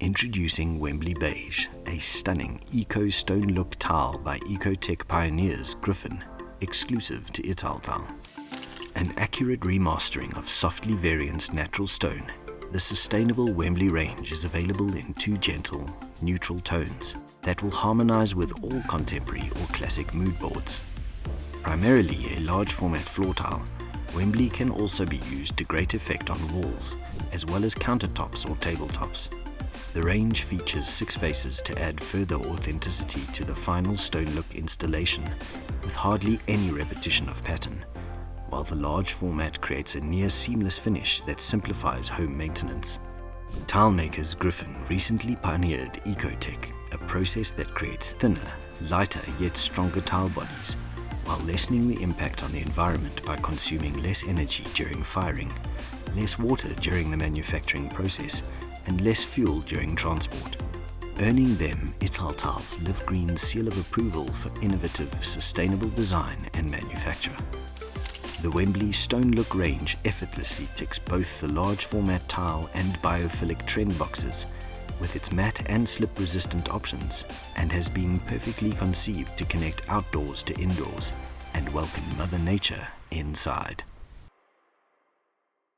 Introducing Wembley Beige, a stunning eco-stone look tile by EcoTec pioneers Gryphon, exclusive to Italtile. An accurate remastering of softly variant natural stone, the sustainable Wembley range is available in two gentle, neutral tones that will harmonise with all contemporary or classic mood boards. Primarily a large format floor tile, Wembley can also be used to great effect on walls, as well as countertops or tabletops. The range features 6 faces to add further authenticity to the final stone look installation, with hardly any repetition of pattern, while the large format creates a near seamless finish that simplifies home maintenance. Tilemakers Gryphon recently pioneered EcoTec, a process that creates thinner, lighter yet stronger tile bodies, while lessening the impact on the environment by consuming less energy during firing, less water during the manufacturing process, and less fuel during transport, earning them Italtile's LiveGreen seal of approval for innovative, sustainable design and manufacture. The Wembley Stone Look range effortlessly ticks both the large format tile and biophilic trend boxes with its matte and slip-resistant options, and has been perfectly conceived to connect outdoors to indoors and welcome Mother Nature inside.